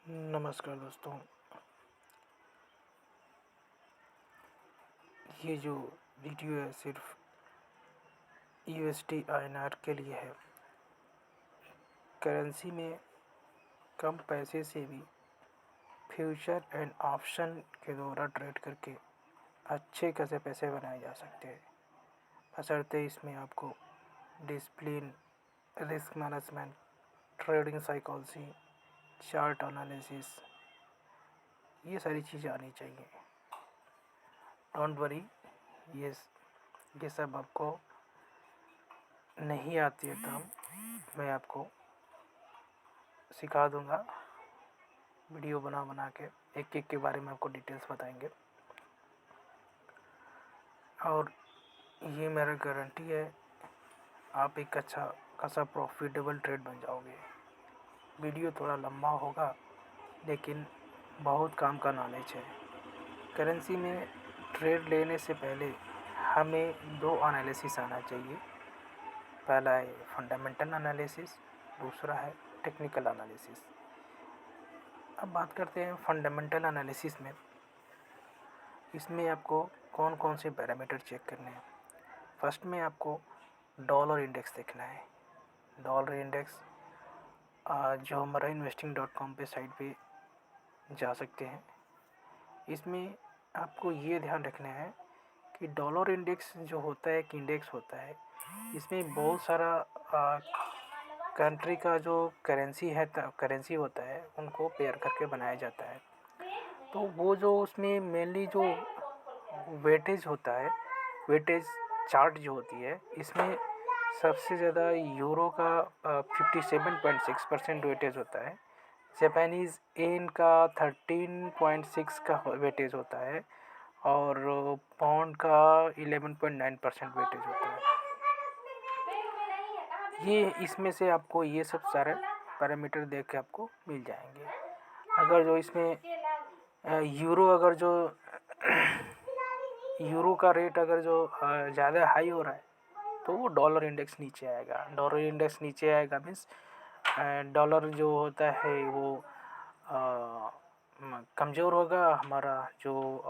नमस्कार दोस्तों। ये जो वीडियो है सिर्फ यूएसडी आईएनआर के लिए है। करेंसी में कम पैसे से भी फ्यूचर एंड ऑप्शन के द्वारा ट्रेड करके अच्छे खासे पैसे बनाए जा सकते हैं, बशर्ते इसमें आपको discipline, risk management, trading psychology, chart analysis, ये सारी चीज़ें आनी चाहिए। डोंट वरी, ये सब आपको नहीं आती है तो मैं आपको सिखा दूंगा। वीडियो बना के एक एक के बारे में आपको डिटेल्स बताएंगे और ये मेरा गारंटी है, आप एक अच्छा खासा प्रॉफिटेबल ट्रेड बन जाओगे। वीडियो थोड़ा लंबा होगा लेकिन बहुत काम का नॉलेज है। करेंसी में ट्रेड लेने से पहले हमें दो एनालिसिस आना चाहिए। पहला है फंडामेंटल एनालिसिस, दूसरा है टेक्निकल एनालिसिस। अब बात करते हैं फंडामेंटल एनालिसिस में। इसमें आपको कौन कौन से पैरामीटर चेक करने हैं। फर्स्ट में आपको डॉलर इंडेक्स देखना है। डॉलर इंडेक्स जो हमारा investing.com पे साइट पे जा सकते हैं। इसमें आपको ये ध्यान रखना है कि डॉलर इंडेक्स जो होता है, एक इंडेक्स होता है, इसमें बहुत सारा कंट्री का जो करेंसी होता है उनको पेयर करके बनाया जाता है। तो वो जो उसमें मेनली जो वेटेज होता है, वेटेज चार्ट जो होती है, इसमें सबसे ज़्यादा यूरो का 57.6% वेटेज होता है। जापानीज़ येन का 13.6 का वेटेज होता है और पाउंड का 11.9% वेटेज होता है। ये इसमें से आपको ये सब सारे पैरामीटर देख के आपको मिल जाएंगे। अगर जो इसमें यूरो अगर जो यूरो का रेट अगर जो ज़्यादा हाई हो रहा है तो वो डॉलर इंडेक्स नीचे आएगा। डॉलर इंडेक्स नीचे आएगा मीन्स डॉलर जो होता है वो कमज़ोर होगा, हमारा जो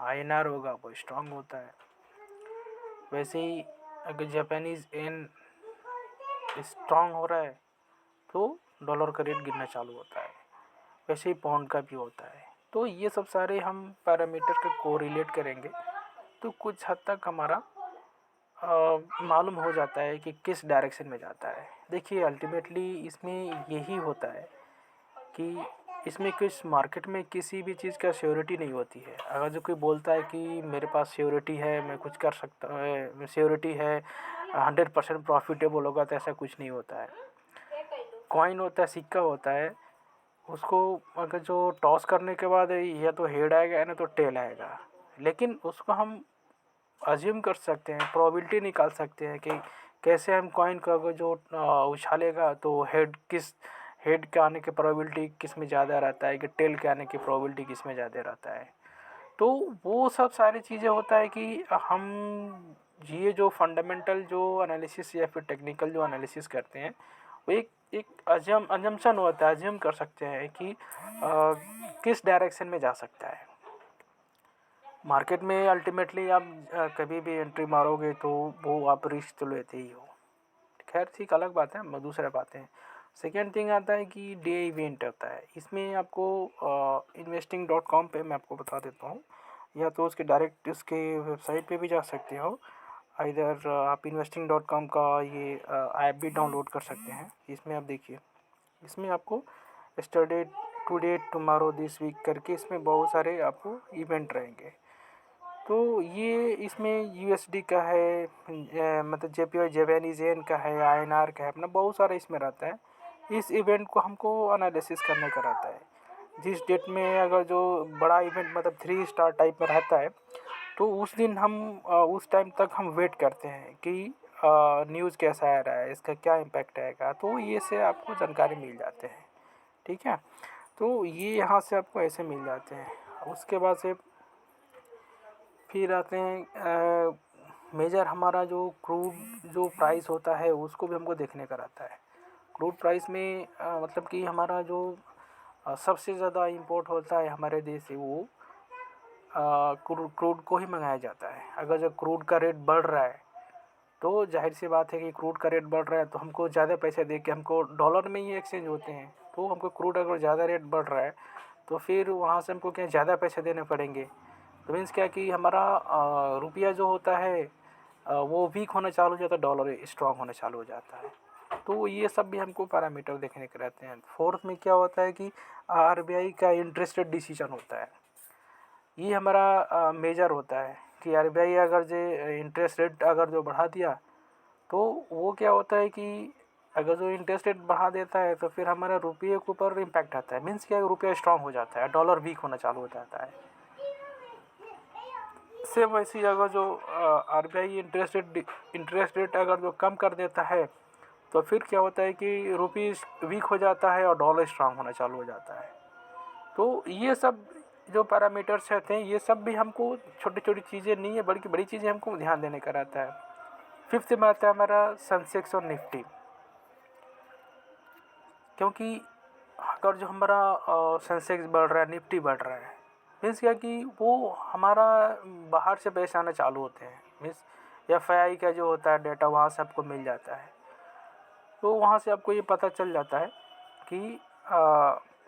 आईएनआर होगा वो स्ट्रांग होता है। वैसे ही अगर जापानीज़ येन स्ट्रांग हो रहा है तो डॉलर का रेट गिरना चालू होता है। वैसे ही पाउंड का भी होता है। तो ये सब सारे हम पैरामीटर के कोरिलेट करेंगे तो कुछ हद तक हमारा मालूम हो जाता है कि किस डायरेक्शन में जाता है। देखिए अल्टीमेटली इसमें यही होता है कि इसमें किस मार्केट में किसी भी चीज़ का श्योरिटी नहीं होती है। अगर जो कोई बोलता है कि मेरे पास श्योरिटी है, मैं कुछ कर सकता है, श्योरिटी है 100% प्रॉफिटेबल होगा, तो ऐसा कुछ नहीं होता है। कॉइन होता है, सिक्का होता है, उसको अगर जो टॉस करने के बाद या तो हेड आएगा या ना तो टेल आएगा, लेकिन उसको हम अज्यूम कर सकते हैं, प्रोबेबिलिटी निकाल सकते हैं कि कैसे हम कॉइन को अगर जो उछालेगा तो हेड के आने की प्रोबेबिलिटी किस में ज़्यादा रहता है कि टेल के आने की प्रोबेबिलिटी किस में ज़्यादा रहता है। तो वो सब सारी चीज़ें होता है कि हम ये जो फंडामेंटल जो एनालिसिस या फिर टेक्निकल जो एनालिसिस करते हैं वो एक अजम्पशन होता है, अज्यूम कर सकते हैं कि किस डायरेक्शन में जा सकता है। मार्केट में अल्टीमेटली आप कभी भी एंट्री मारोगे तो वो आप रिस्क तो लेते ही हो। खैर ठीक, अलग बात है, दूसरा बात है। सेकेंड थिंग आता है कि डे इवेंट होता है। इसमें आपको investing.com पे मैं आपको बता देता हूँ, या तो उसके डायरेक्ट उसके वेबसाइट पे भी जा सकते हो। इधर आप investing.com का ये ऐप भी डाउनलोड कर सकते हैं। इसमें आप देखिए, इसमें आपको yesterday, today, tomorrow, this week करके इसमें बहुत सारे आपको इवेंट रहेंगे। तो ये इसमें यूएसडी का है, मतलब जेपीवाई जापानीज़ येन का है, आईएनआर का है, अपना बहुत सारा इसमें रहता है। इस इवेंट को हमको एनालिसिस करने का रहता है। जिस डेट में अगर जो बड़ा इवेंट मतलब 3 स्टार टाइप में रहता है तो उस दिन हम उस टाइम तक हम वेट करते हैं कि न्यूज़ कैसा आ रहा है, इसका क्या इम्पैक्ट आएगा। तो ये से आपको जानकारी मिल जाते हैं, ठीक है। तो ये यहाँ से आपको ऐसे मिल जाते हैं। उसके बाद से फिर आते हैं मेजर, हमारा जो क्रूड जो प्राइस होता है उसको भी हमको देखने का रहता है। क्रूड प्राइस में मतलब कि हमारा जो सबसे ज़्यादा इम्पोर्ट होता है हमारे देश से वो क्रूड को ही मंगाया जाता है। अगर जब क्रूड का रेट बढ़ रहा है तो जाहिर सी बात है कि क्रूड का रेट बढ़ रहा है तो हमको ज़्यादा पैसे दे के हमको डॉलर में ही एक्सचेंज होते हैं। तो हमको क्रूड अगर ज़्यादा रेट बढ़ रहा है तो फिर वहाँ से हमको क्या ज़्यादा पैसे देने पड़ेंगे। तो मीन्स क्या कि हमारा रुपया जो होता है वो वीक होना चालू हो जाता है, डॉलर स्ट्रॉन्ग होना चालू हो जाता है। तो ये सब भी हमको पैरामीटर देखने के रहते हैं। फोर्थ में क्या होता है कि आरबीआई का इंटरेस्ट रेट डिसीजन होता है। ये हमारा मेजर होता है कि आरबीआई अगर जो इंटरेस्ट रेट अगर जो बढ़ा दिया तो वो क्या होता है कि अगर जो इंटरेस्ट रेट बढ़ा देता है तो फिर हमारा रुपये के ऊपर इम्पैक्ट आता है। मीन्स क्या, रुपया स्ट्रांग हो जाता है, डॉलर वीक होना चालू हो जाता है। सेम वैसे ही अगर जो आरबीआई इंटरेस्ट रेट अगर जो कम कर देता है तो फिर क्या होता है कि रुपये वीक हो जाता है और डॉलर स्ट्रांग होना चालू हो जाता है। तो ये सब जो पैरामीटर्स रहते हैं ये सब भी हमको छोटी छोटी चीज़ें नहीं है बल्कि बड़ी चीज़ें हमको ध्यान देने का रहता है। फिफ्थ में आता है हमारा सेंसेक्स और निफ्टी। क्योंकि अगर जो हमारा सेंसेक्स बढ़ रहा है, निफ्टी बढ़ रहा है, मीन्स क्या कि वो हमारा बाहर से पैसे आना चालू होते हैं। मीन्स एफआईआई का जो होता है डेटा वहाँ से आपको मिल जाता है। तो वहाँ से आपको ये पता चल जाता है कि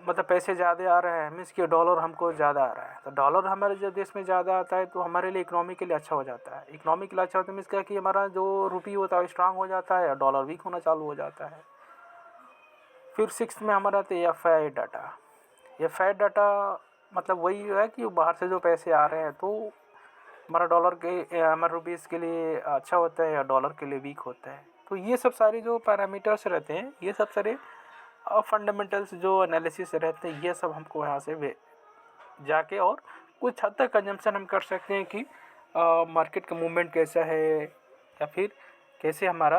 मतलब पैसे ज़्यादा आ रहे हैं, मीन्स कि डॉलर हमको ज़्यादा आ रहा है। तो डॉलर हमारे जब देश में ज़्यादा आता है तो हमारे लिए इकोनॉमी के लिए अच्छा हो जाता है। इकोनॉमी के लिए अच्छा होता है मीन्स क्या कि हमारा जो रुपये होता है स्ट्रांग हो जाता है और डॉलर वीक होना चालू हो जाता है। फिर सिक्स में हमारा आता है एफआई डाटा। एफआई डाटा मतलब वही है कि बाहर से जो पैसे आ रहे हैं तो हमारा डॉलर के हमारे रुपीज़ के लिए अच्छा होता है या डॉलर के लिए वीक होता है। तो ये सब सारे जो पैरामीटर्स रहते हैं ये सब सारे फंडामेंटल्स जो एनालिसिस रहते हैं ये सब हमको यहाँ से जाके और कुछ हद तक कंजम्पशन हम कर सकते हैं कि मार्केट का मूवमेंट कैसा है या फिर कैसे हमारा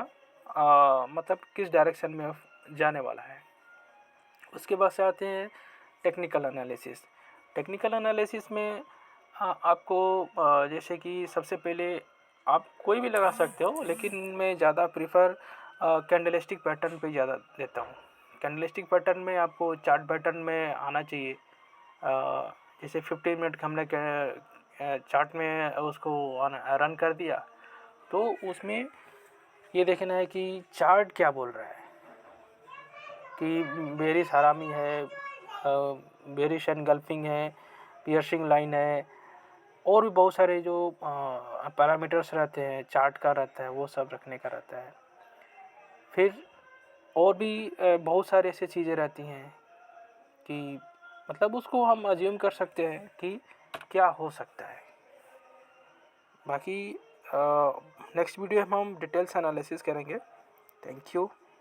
मतलब किस डायरेक्शन में जाने वाला है। उसके बाद से आते हैं टेक्निकल एनालिसिस। टेक्निकल एनालिसिस में आपको जैसे कि सबसे पहले आप कोई भी लगा सकते हो लेकिन मैं ज़्यादा प्रीफर कैंडलस्टिक पैटर्न पे ज़्यादा देता हूँ। कैंडलस्टिक पैटर्न में आपको चार्ट पैटर्न में आना चाहिए। जैसे 15 मिनट का हमने चार्ट में उसको रन कर दिया तो उसमें ये देखना है कि चार्ट क्या बोल रहा है कि बेरिश हरामी है, बेरिश एनगल्फिंग है, पियर्सिंग लाइन है और भी बहुत सारे जो पैरामीटर्स रहते हैं चार्ट का रहता है वो सब रखने का रहता है। फिर और भी बहुत सारे ऐसे चीज़ें रहती हैं कि मतलब उसको हम अज्यूम कर सकते हैं कि क्या हो सकता है। बाकी नेक्स्ट वीडियो में हम डिटेल्स एनालिसिस करेंगे। Thank you.